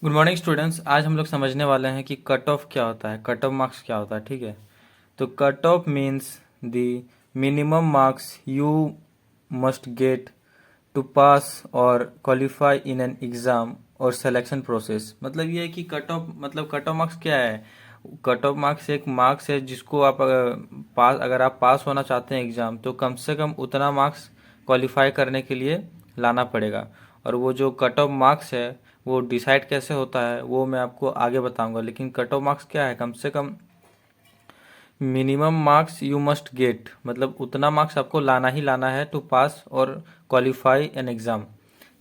Good morning students. आज हम लोग समझने वाले हैं कि कट ऑफ क्या होता है, कट ऑफ मार्क्स क्या होता है। ठीक है, तो cut off means the minimum marks you must get to pass और क्वालिफाई इन एन एग्जाम और सिलेक्शन प्रोसेस। मतलब ये है कि कट ऑफ मतलब कट ऑफ मार्क्स क्या है। कट ऑफ मार्क्स एक मार्क्स है जिसको आप अगर आप पास होना चाहते हैं एग्जाम, तो कम से कम उतना मार्क्स क्वालिफाई करने के लिए लाना पड़ेगा। और वो जो कट ऑफ मार्क्स है वो डिसाइड कैसे होता है वो मैं आपको आगे बताऊंगा। लेकिन कट ऑफ मार्क्स क्या है, कम से कम minimum marks you must get, मतलब उतना मार्क्स आपको लाना ही लाना है टू पास और क्वालिफाई एन एग्ज़ाम।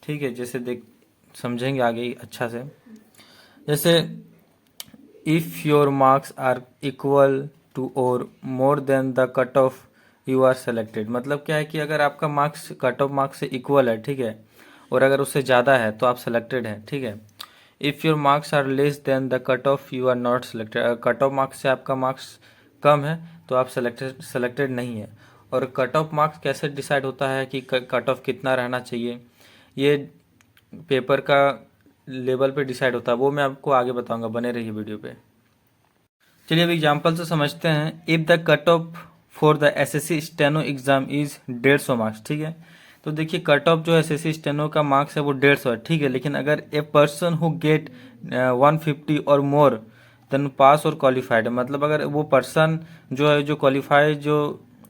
ठीक है, जैसे देख समझेंगे आगे अच्छा से। जैसे if your marks are equal to और more than the cut off you are selected. मतलब क्या है कि अगर आपका मार्क्स कट ऑफ मार्क्स से इक्वल है, ठीक है, और अगर उससे ज़्यादा है तो आप सेलेक्टेड हैं। ठीक है, if your marks are less than the cut off you are not selected. अगर कट ऑफ मार्क्स से आपका मार्क्स कम है तो आप सेलेक्टेड नहीं है। और कट ऑफ मार्क्स कैसे डिसाइड होता है कि कट ऑफ कितना रहना चाहिए, ये पेपर का लेवल पे डिसाइड होता है, वो मैं आपको आगे बताऊंगा। बने रहिए वीडियो पे। चलिए अब एग्जाम्पल से समझते हैं। If the cut of for the assessee steno exam is 150 marks. ठीक है, तो देखिए कट ऑफ जो एसएससी स्टेनो का मार्क्स है वो 150 है। ठीक है, लेकिन अगर ए पर्सन हु गेट 150 और मोर देन पास और क्वालिफाइड, मतलब अगर वो पर्सन जो है जो क्वालिफाई जो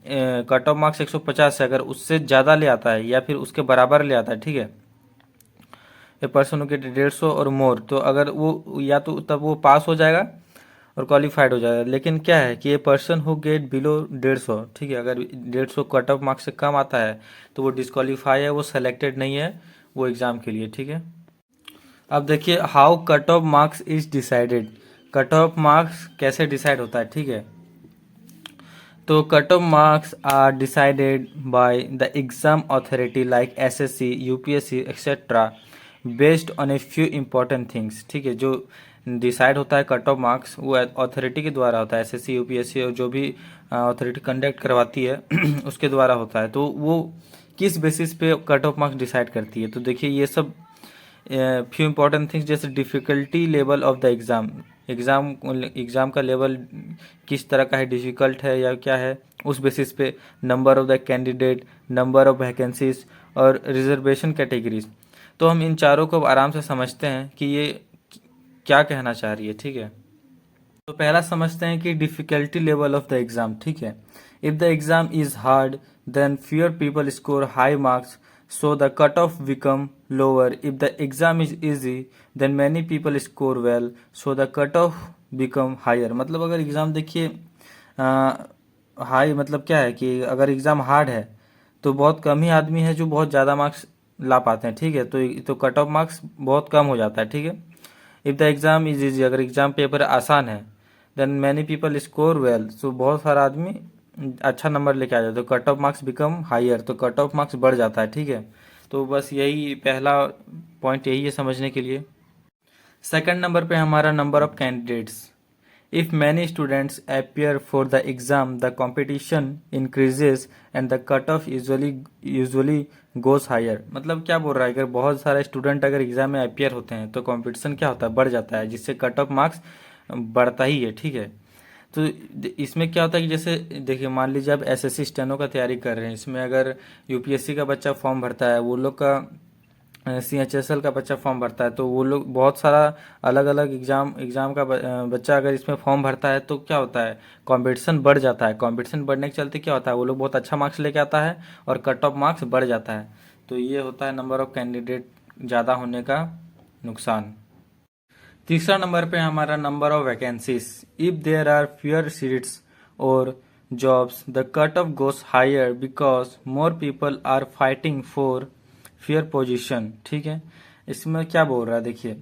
कट ऑफ मार्क्स 150 है, अगर उससे ज़्यादा ले आता है या फिर उसके बराबर ले आता है, ठीक है, ए पर्सन हु गेट 150 और मोर, तो अगर वो या तो तब वो पास हो जाएगा और क्वालिफाइड हो जाएगा। लेकिन क्या है कि ये पर्सन हु गेट बिलो 150, ठीक है, अगर 150 कट ऑफ मार्क्स से कम आता है तो वो डिस्क्वालीफाई है, वो सेलेक्टेड नहीं है वो एग्ज़ाम के लिए। ठीक है, अब देखिए how cut off marks is decided. Cut off marks कैसे डिसाइड होता है। ठीक है, तो cut off marks are decided by the exam authority like SSC, UPSC etcetera based on a few important things. ठीक है, जो डिसाइड होता है कट ऑफ मार्क्स वो अथॉरिटी के द्वारा होता है, एसएससी यूपीएससी और जो भी अथॉरिटी कंडक्ट करवाती है उसके द्वारा होता है। तो वो किस बेसिस पे कट ऑफ मार्क्स डिसाइड करती है, तो देखिए ये सब फ्यू इम्पोर्टेंट थिंग्स जैसे difficulty level of the exam. Exam का लेवल किस तरह का है, डिफ़िकल्ट है या क्या है, उस बेसिस पे number of the candidate, number of vacancies और रिजर्वेशन कैटेगरीज। तो हम इन चारों को आराम से समझते हैं कि ये क्या कहना चाह रही है। ठीक है, तो पहला समझते हैं कि difficulty level of the exam. ठीक है, if the exam is hard then fewer people score high marks so the cut off become lower. If the exam is easy then many people score well so the cut off become higher. मतलब अगर exam देखिए high, मतलब क्या है कि अगर exam hard है तो बहुत कम ही आदमी है जो बहुत ज़्यादा मार्क्स ला पाते हैं। ठीक है, तो कट ऑफ मार्क्स बहुत कम हो जाता है। ठीक है, if the exam is easy, अगर एग्ज़ाम पेपर आसान है, then many people score well, so बहुत सारा आदमी अच्छा नंबर लेके आ जाता है, तो cut off marks become higher, तो कट ऑफ मार्क्स बढ़ जाता है। ठीक है, तो बस यही पहला पॉइंट यही है समझने के लिए। सेकंड नंबर पे हमारा number of candidates. If many students appear for the exam the competition increases and the cut off usually goes higher. मतलब क्या बोल रहा है, अगर बहुत सारे स्टूडेंट अगर एग्ज़ाम में अपियर होते हैं तो कंपटीशन क्या होता है, बढ़ जाता है, जिससे कट ऑफ मार्क्स बढ़ता ही है। ठीक है, तो इसमें क्या होता है कि जैसे देखिए मान लीजिए आप एसएससी स्टेनो का तैयारी कर रहे हैं, इसमें अगर यूपीएससी का बच्चा फॉर्म भरता है, वो लोग का सीएचएसएल का बच्चा फॉर्म भरता है, तो वो लोग बहुत सारा अलग अलग एग्ज़ाम का बच्चा अगर इसमें फॉर्म भरता है तो क्या होता है, कंपटीशन बढ़ जाता है। कंपटीशन बढ़ने के चलते क्या होता है, वो लोग बहुत अच्छा मार्क्स लेके आता है और कट ऑफ मार्क्स बढ़ जाता है। तो ये होता है नंबर ऑफ कैंडिडेट ज़्यादा होने का नुकसान। तीसरा नंबर पे हमारा number of vacancies. If there are fewer seats और jobs the cut off goes higher because more people are fighting for fair position. ठीक है, इसमें क्या बोल रहा है, देखिए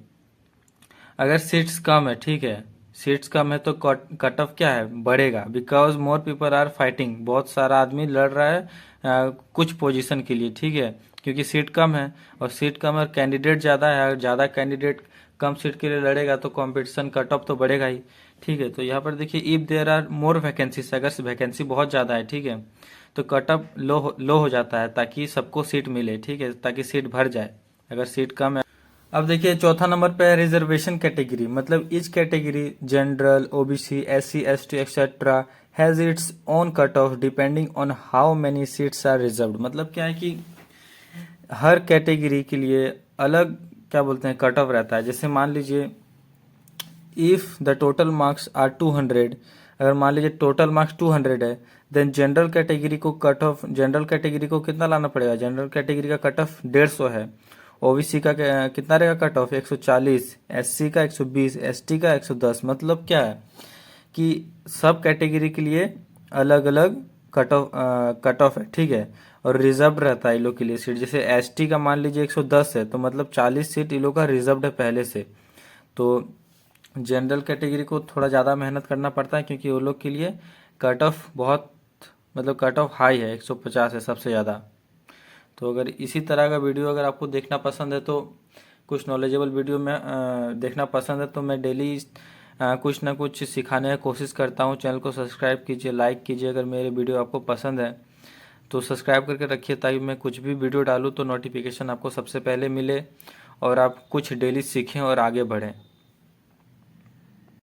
अगर सीट्स कम है, ठीक है, सीट्स कम है तो कट ऑफ क्या है, बढ़ेगा, because more people are fighting, बहुत सारा आदमी लड़ रहा है कुछ पोजीशन के लिए। ठीक है, क्योंकि सीट कम है और सीट कम है और कैंडिडेट ज़्यादा है, अगर ज़्यादा कैंडिडेट कम सीट के लिए लड़ेगा तो कंपटीशन कट ऑफ तो बढ़ेगा ही। ठीक है, तो यहाँ पर देखिए if there are more vacancies, अगर वैकेंसी बहुत ज़्यादा है, ठीक है, तो कट ऑफ लो हो जाता है ताकि सबको सीट मिले। ठीक है, ताकि सीट भर जाए। अगर सीट कम है अब देखिए चौथा नंबर पे है रिजर्वेशन कैटेगरी, मतलब each category general, OBC, SC, ST etcetera has its own cut off depending on how many seats are reserved. मतलब क्या है कि हर कैटेगरी के लिए अलग क्या बोलते हैं कट ऑफ रहता है। जैसे मान लीजिए if the total marks are 200, अगर मान लीजिए टोटल मार्क्स 200 है, देन जनरल कैटेगरी को कट ऑफ, जनरल कैटेगरी को कितना लाना पड़ेगा, जनरल कैटेगरी का कट ऑफ 150 है। ओबीसी का कितना रहेगा कट ऑफ 140, एससी का 120, एसटी का 110। मतलब क्या है कि सब कैटेगरी के लिए अलग अलग कट ऑफ है, ठीक है। और रिजर्व रहता है इन लोग के लिए सीट। जैसे एसटी का मान लीजिए 110 है, तो मतलब 40 सीट इन लोग का रिजर्व्ड है पहले से। तो जनरल कैटेगरी को थोड़ा ज़्यादा मेहनत करना पड़ता है, क्योंकि वो लोग के लिए कट ऑफ बहुत, मतलब कट ऑफ हाई है, 150 है सबसे ज़्यादा। तो अगर इसी तरह का वीडियो अगर आपको देखना पसंद है, तो कुछ नॉलेजेबल वीडियो में देखना पसंद है, तो मैं डेली कुछ ना कुछ सिखाने की कोशिश करता हूँ। चैनल को सब्सक्राइब कीजिए, लाइक कीजिए अगर मेरे वीडियो आपको पसंद है तो सब्सक्राइब करके रखिए, ताकि मैं कुछ भी वीडियो डालूँ तो नोटिफिकेशन आपको सबसे पहले मिले और आप कुछ डेली सीखें और आगे बढ़ें।